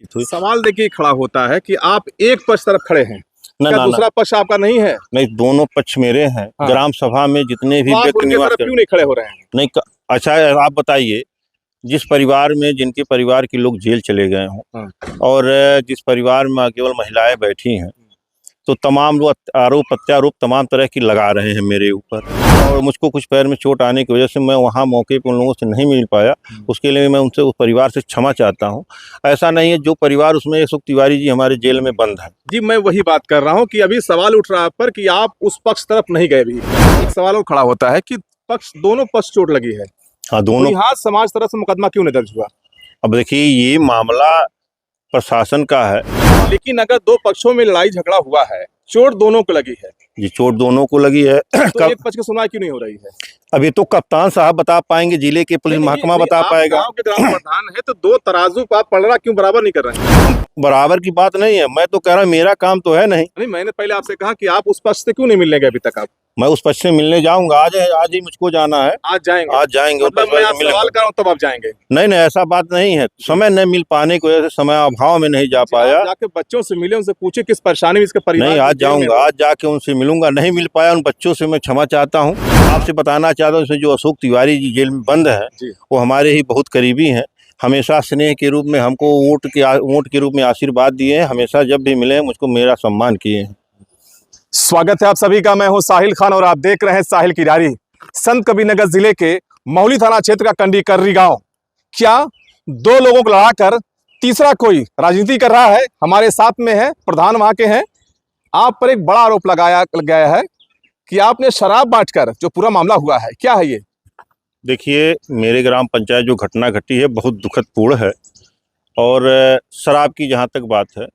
सवाल देखिए खड़ा होता है कि आप एक पक्ष तरफ खड़े हैं, ना क्या ना दूसरा पक्ष आपका नहीं है? नहीं, दोनों पक्ष मेरे हैं। हाँ। ग्राम सभा में जितने भी तो आप व्यक्ति उनके निवास तरफ क्यों नहीं खड़े हो रहे हैं? नहीं अच्छा, आप बताइए, जिस परिवार में जिनके परिवार के लोग जेल चले गए हों हाँ। और जिस परिवार में केवल महिलाएं बैठी हैं, तो तमाम लोग आरोप प्रत्यारोप तमाम तरह की लगा रहे हैं मेरे ऊपर। और मुझको कुछ पैर में चोट आने की वजह से मैं वहाँ मौके पर उन लोगों से नहीं मिल पाया। उसके लिए मैं उनसे, उस परिवार से क्षमा चाहता हूँ। ऐसा नहीं है, जो परिवार उसमें अशोक तिवारी जी हमारे जेल में बंद है। जी, मैं वही बात कर रहा हूँ कि अभी सवाल उठ रहा है पर कि आप उस पक्ष तरफ नहीं गए भी। एक सवाल और खड़ा होता है कि दोनों पक्ष चोट लगी है, हाँ, दोनों। यहाँ समाज तरफ से मुकदमा क्यों नहीं दर्ज हुआ? अब देखिए, ये मामला प्रशासन का है। लेकिन अगर दो पक्षों में लड़ाई झगड़ा हुआ है, चोट दोनों को लगी है, जी, चोट दोनों को लगी है। तो एक पक्ष की सुनवाई क्यों नहीं हो रही है? अभी तो कप्तान साहब बता पाएंगे, जिले के पुलिस महकमा बता पाएगा। गांव के ग्राम प्रधान है तो दो तराजू पर आप पलड़ा क्यों बराबर नहीं कर रहे हैं? बराबर की बात नहीं है, मैं तो कह रहा हूँ मेरा काम तो है नहीं। मैंने पहले आपसे कहा कि आप उस पक्ष से क्यों नहीं मिलने गए अभी तक? आप मैं उस पक्ष से मिलने जाऊंगा, आज ही मुझको जाना है। आज जाएंगे? आज जाएंगे। मतलब मैं आपसे सवाल कर रहा हूं तब आप जाएंगे? नहीं, ऐसा बात नहीं है, समय न मिल पाने की वजह से, समय अभाव में नहीं जा पाया। जाके बच्चों से मिले, उनसे पूछे किस परेशानी में इसके परिवार। नहीं, आज जाऊंगा, आज जाके उनसे मिलूंगा। नहीं मिल पाया उन बच्चों से, मैं क्षमा चाहता हूँ। आपसे बताना चाहता हूँ, जो अशोक तिवारी जी जेल में बंद है, वो हमारे ही बहुत करीबी हैं। हमेशा स्नेह के रूप में हमको वोट के रूप में आशीर्वाद दिए हैं। हमेशा जब भी मिले मुझको मेरा सम्मान किए हैं। स्वागत है आप सभी का, मैं हूं साहिल खान और आप देख रहे हैं साहिल की डायरी। संत कबीरनगर जिले के मौली थाना क्षेत्र का कंडी कर्री गांव, क्या दो लोगों को लड़ाकर तीसरा कोई राजनीति कर रहा है? हमारे साथ में है प्रधान, वहां के हैं। आप पर एक बड़ा आरोप लगाया गया है कि आपने शराब बांटकर जो पूरा मामला हुआ है, क्या है ये? देखिए, मेरे ग्राम पंचायत जो घटना घटी है बहुत दुखदपूर्ण है। और शराब की जहाँ तक बात है,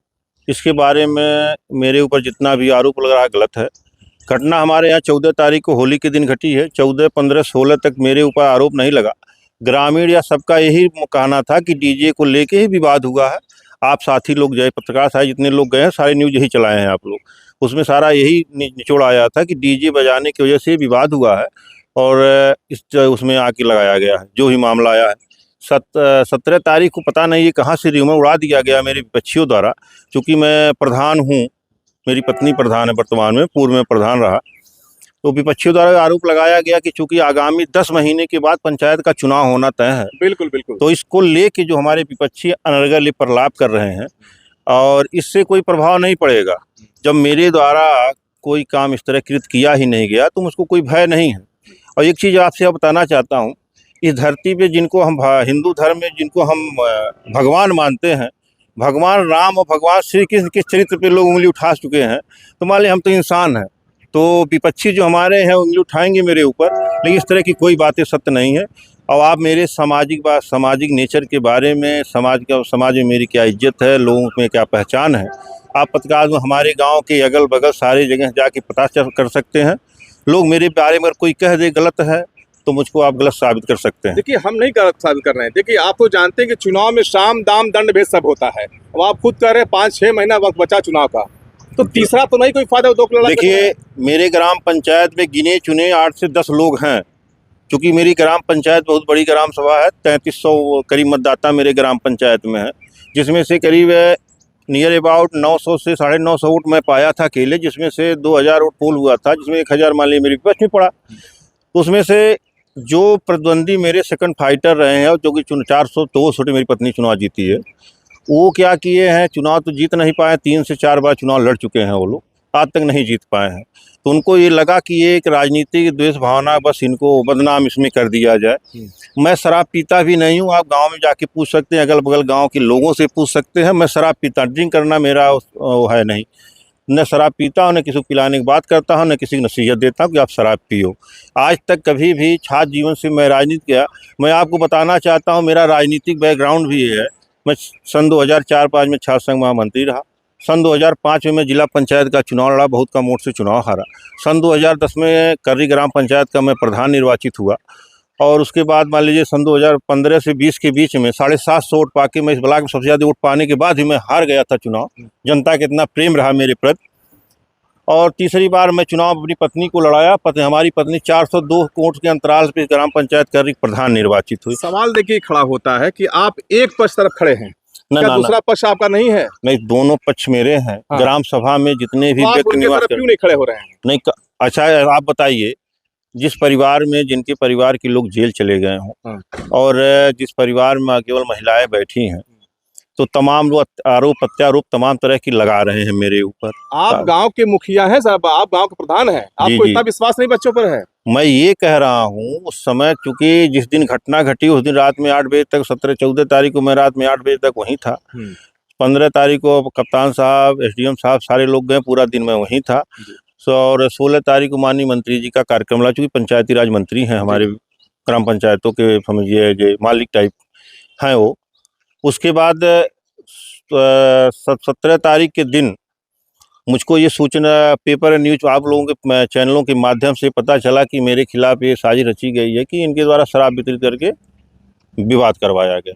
इसके बारे में मेरे ऊपर जितना भी आरोप लग रहा है गलत है। घटना हमारे यहाँ 14 तारीख को होली के दिन घटी है। 14, 15, 16 तक मेरे ऊपर आरोप नहीं लगा। ग्रामीण या सबका यही कहना था कि डीजे को लेके ही विवाद हुआ है। आप साथी लोग गए, पत्रकार साहब जितने लोग गए हैं, सारे न्यूज़ यही चलाए हैं आप लोग। उसमें सारा यही निचोड़ आया था कि डीजे बजाने की वजह से विवाद हुआ है और उसमें आके लगाया गया है, जो ही मामला आया है। 17 तारीख को पता नहीं ये कहाँ से र्यूमर उड़ा दिया गया मेरी विपक्षियों द्वारा। चूँकि मैं प्रधान हूँ, मेरी पत्नी प्रधान है वर्तमान में, पूर्व में प्रधान रहा, तो विपक्षियों द्वारा आरोप लगाया गया कि चूंकि आगामी 10 महीने के बाद पंचायत का चुनाव होना तय है। बिल्कुल बिल्कुल। तो इसको लेके जो हमारे विपक्षी अनर्गल प्रलाप कर रहे हैं, और इससे कोई प्रभाव नहीं पड़ेगा। जब मेरे द्वारा कोई काम इस तरह कृत किया ही नहीं गया तो मुझको कोई भय नहीं है। और एक चीज़ आपसे बताना चाहता हूँ, इस धरती पे जिनको हम हिंदू धर्म में जिनको हम भगवान मानते हैं, भगवान राम और भगवान श्री कृष्ण के चरित्र पे लोग उंगली उठा चुके हैं। तो मान लीजिए हम तो इंसान हैं, तो विपक्षी जो हमारे हैं उंगली उठाएंगे मेरे ऊपर, लेकिन इस तरह की कोई बातें सत्य नहीं है। और आप मेरे सामाजिक नेचर के बारे में, समाज में मेरी क्या इज्जत है, लोगों में क्या पहचान है, आप पत्रकार हमारे गाँव के अगल बगल सारी जगह जाके पता कर सकते हैं। लोग मेरे बारे में कोई कह दे गलत है तो मुझको आप गलत साबित कर सकते हैं। देखिए, हम नहीं गलत साबित कर रहे हैं। देखिए, आप तो जानते हैं कि चुनाव में साम दाम दंड भेद सब होता है। अब आप खुद कह रहे हैं 5-6 महीना वक्त बचा चुनाव का, तो तीसरा तो नहीं कोई फायदा। दो लड़ाई। देखिए, मेरे ग्राम पंचायत में गिने चुने 8 से 10 लोग हैं। क्योंकि मेरी ग्राम पंचायत बहुत बड़ी ग्राम सभा है, 3300 करीब मतदाता मेरे ग्राम पंचायत में है, जिसमें से करीब नियर अबाउट 900 से 950 वोट मैं पाया था अकेले, जिसमें से 2000 वोट पोल हुआ था, जिसमें 1000 मान लीजिए मेरे विपक्ष में पड़ा। तो उसमें से जो प्रतिद्वंदी मेरे सेकंड फाइटर रहे हैं, जो कि 402 मेरी पत्नी चुनाव जीती है, वो क्या किए हैं, चुनाव तो जीत नहीं पाए। 3 से 4 बार चुनाव लड़ चुके हैं वो लोग, आज तक नहीं जीत पाए हैं। तो उनको ये लगा कि ये एक राजनीतिक द्वेष भावना, बस इनको बदनाम इसमें कर दिया जाए। मैं शराब पीता भी नहीं हूँ, आप गांव में जाके पूछ सकते हैं, अगल बगल गांव के लोगों से पूछ सकते हैं। मैं शराब पीता, ड्रिंक करना मेरा है नहीं, न शराब पीता हूँ, न किसी को पिलाने की बात करता हूँ, न किसी की नसीहत देता हूँ कि आप शराब पियो। आज तक कभी भी छात्र जीवन से मैं राजनीति किया। मैं आपको बताना चाहता हूँ, मेरा राजनीतिक बैकग्राउंड भी है। मैं सन 2004-05 में छात्र संघ महामंत्री रहा। सन 2005 में मैं जिला पंचायत का चुनाव लड़ा, बहुत कम वोट से चुनाव हारा। सन 2010 में कर्री ग्राम पंचायत का मैं प्रधान निर्वाचित हुआ। और उसके बाद मान लीजिए सन 2015 से 20 के बीच में 750 वोट पाके मैं इस ब्लॉक में सबसे ज़्यादा वोट पाने के बाद ही मैं हार गया था चुनाव। जनता का इतना प्रेम रहा मेरे प्रति। और तीसरी बार मैं चुनाव अपनी पत्नी को लड़ाया। हमारी पत्नी 402 वोट के अंतराल पे ग्राम पंचायत कर्री प्रधान निर्वाचित हुई। सवाल देखिए खड़ा होता है कि आप एक पक्ष तरफ खड़े हैं, ना क्या ना दूसरा पक्ष आपका नहीं है? नहीं, दोनों पक्ष मेरे हैं। हाँ। ग्राम सभा में जितने भी तो आप व्यक्ति उनके निवास तरफ कर क्यों नहीं खड़े हो रहे हैं? नहीं अच्छा आप बताइए, जिस परिवार में जिनके परिवार के लोग जेल चले गए हों हाँ। और जिस परिवार में केवल महिलाएं बैठी हैं, तो तमाम लोग आरोप प्रत्यारोप तमाम तरह की लगा रहे हैं मेरे ऊपर। आप गांव के मुखिया हैं साहब, आप गांव के प्रधान हैं, आपको जी। इतना विश्वास नहीं बच्चों पर है? मैं ये कह रहा हूँ, उस समय चूंकि जिस दिन घटना घटी उस दिन रात में 8 बजे तक 14 तारीख को मैं रात में 8 बजे तक वहीं था। 15 तारीख को कप्तान साहब, एसडीएम साहब सारे लोग गए, पूरा दिन मैं वहीं था। और 16 तारीख को माननीय मंत्री जी का कार्यक्रम ला, चूंकि पंचायती राज मंत्री हैं हमारे ग्राम पंचायतों के, समझिए जो मालिक टाइप हैं वो। उसके बाद 17 तारीख के दिन मुझको ये सूचना पेपर न्यूज आप लोगों के चैनलों के माध्यम से पता चला कि मेरे खिलाफ ये साजिश रची गई है कि इनके द्वारा शराब वितरित करके विवाद करवाया गया।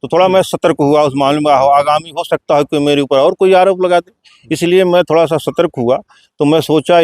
तो थोड़ा मैं सतर्क हुआ उस मामले में। आगामी हो सकता है कि मेरे ऊपर और कोई आरोप लगा दे, इसलिए मैं थोड़ा सा सतर्क हुआ। तो मैं सोचा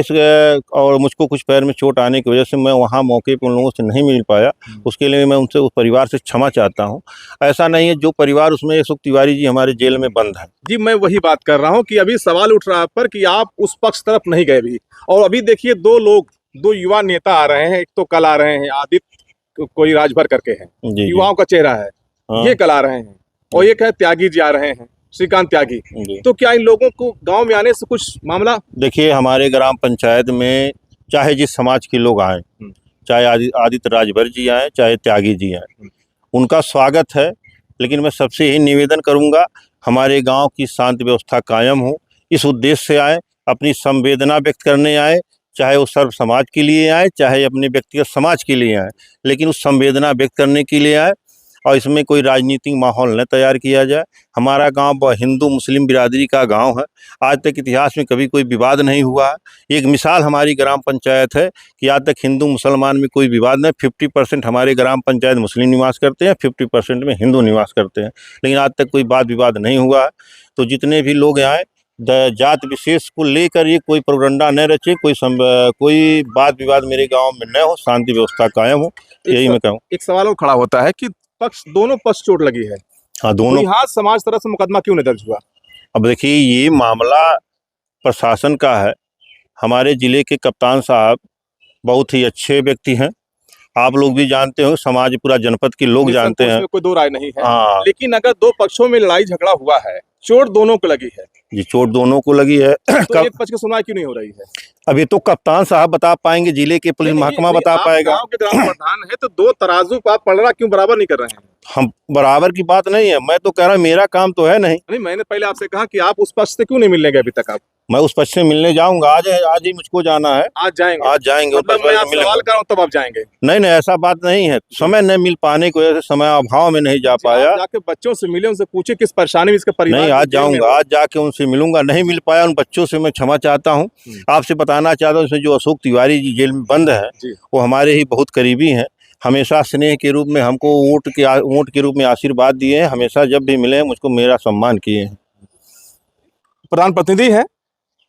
और मुझको कुछ पैर में चोट आने की वजह से मैं वहाँ मौके पर उन लोगों से नहीं मिल पाया। उसके लिए मैं उनसे, उस परिवार से क्षमा चाहता हूँ। ऐसा नहीं है, जो परिवार उसमें अशोक तिवारी जी हमारे जेल में बंद है। जी, मैं वही बात कर रहा हूँ कि अभी सवाल उठ रहा है पर कि आप उस पक्ष तरफ नहीं गए भी। और अभी देखिए दो युवा नेता आ रहे हैं, एक तो कल आ रहे हैं आदित्य कोई राजभर करके हैं, युवाओं का चेहरा है, ये कल आ रहे हैं, और एक है त्यागी जी आ रहे हैं, श्रीकांत त्यागी। तो क्या इन लोगों को गांव में आने से कुछ मामला? देखिए, हमारे ग्राम पंचायत में चाहे जिस समाज के लोग आए, चाहे आदित्य राजभर जी आए, चाहे त्यागी जी आए, उनका स्वागत है। लेकिन मैं सबसे यही निवेदन करूंगा, हमारे गांव की शांति व्यवस्था कायम हो, इस उद्देश्य से आए, अपनी संवेदना व्यक्त करने आए, चाहे वो सर्व समाज के लिए आए, चाहे अपने व्यक्तिगत समाज के लिए आए, लेकिन उस संवेदना व्यक्त करने के लिए आए। और इसमें कोई राजनीतिक माहौल न तैयार किया जाए। हमारा गांव हिंदू मुस्लिम बिरादरी का गांव है। आज तक इतिहास में कभी कोई विवाद नहीं हुआ है। एक मिसाल हमारी ग्राम पंचायत है कि आज तक हिंदू मुसलमान में कोई विवाद नहीं। 50% हमारे ग्राम पंचायत मुस्लिम निवास करते हैं, 50% में हिंदू निवास करते हैं, लेकिन आज तक कोई वाद विवाद नहीं हुआ है। तो जितने भी लोग आए, जात विशेष को लेकर ये कोई प्रोपगंडा न रचे, कोई वाद विवाद मेरे गाँव में न हो, शांति व्यवस्था कायम हो, यही मैं कहूँ। एक सवाल और खड़ा होता है कि दोनों पक्ष चोट लगी है। हाँ, दोनों। तो यहाँ समाज तरफ से मुकदमा क्यों नहीं दर्ज हुआ? अब देखिए, ये मामला प्रशासन का है। हमारे जिले के कप्तान साहब बहुत ही अच्छे व्यक्ति हैं, आप लोग भी जानते हो, समाज पूरा जनपद के लोग जानते हैं, कोई दो राय नहीं है। हाँ। लेकिन अगर दो पक्षों में लड़ाई झगड़ा हुआ है, चोट दोनों को लगी है जी, चोट दोनों को लगी है। तो एक पक्ष की सुनवाई क्यों नहीं हो रही है? अभी तो कप्तान साहब बता पाएंगे, जिले के पुलिस महकमा बता पाएगा। गांव के ग्राम प्रधान है तो दो तराजू को आप पलड़ा क्यों बराबर नहीं कर रहे हैं? हम बराबर की बात नहीं है, मैं तो कह रहा हूँ मेरा काम तो है नहीं। मैंने पहले आपसे कहा कि आप उस पक्ष से क्यों नहीं मिलने गए अभी तक? आप मैं उस पक्ष से मिलने जाऊंगा, आज ही मुझको जाना है। आज जाएंगे? आज जाएंगे। मतलब मैं आप सवाल कर रहा हूं तब आप जाएंगे? नहीं, ऐसा बात नहीं है, समय न मिल पाने की वजह से, समय अभाव में नहीं जा पाया। जाके बच्चों से मिले, उनसे पूछे किस परेशानी में इसके परिवार। नहीं, आज जाऊंगा, आज जाके उनसे मिलूंगा। नहीं मिल पाया उन बच्चों से, मैं क्षमा चाहता हूँ। आपसे बताना चाहता हूँ, इसमें जो अशोक तिवारी जी जेल में बंद है, वो हमारे ही बहुत करीबी हैं। हमेशा स्नेह के रूप में हमको वोट के रूप में आशीर्वाद दिए हैं। हमेशा जब भी मिले मुझको मेरा सम्मान किए हैं। प्रधान प्रतिनिधि हैं,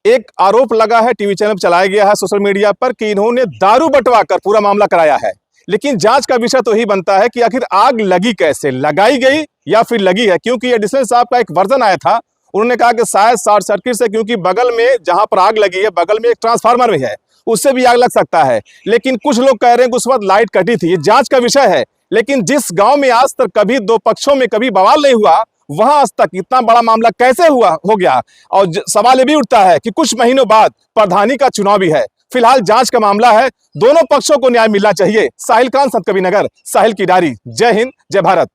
एक आरोप लगा है, टीवी चैनल चलाया गया है सोशल मीडिया पर कि इन्होंने दारू बंटवा कर पूरा मामला कराया है। लेकिन जांच का विषय तो ही बनता है कि आखिर आग लगी कैसे, लगाई गई या फिर लगी है। क्योंकि एडिशनल साहब का एक वर्जन आया था, उन्होंने कहा कि शायद शॉर्ट सर्किट से, क्योंकि बगल में जहां पर आग लगी है बगल में एक ट्रांसफार्मर भी है, उससे भी आग लग सकता है। लेकिन कुछ लोग कह रहे हैं कि उस वक्त लाइट कटी थी। ये जांच का विषय है। लेकिन जिस गांव में आज तक कभी दो पक्षों में कभी बवाल नहीं हुआ, वहां आज तक इतना बड़ा मामला कैसे हो गया? और सवाल ये भी उठता है कि कुछ महीनों बाद प्रधानी का चुनाव भी है। फिलहाल जांच का मामला है, दोनों पक्षों को न्याय मिलना चाहिए। साहिल खान, संत कबीर नगर, साहिल की डायरी। जय हिंद, जय भारत।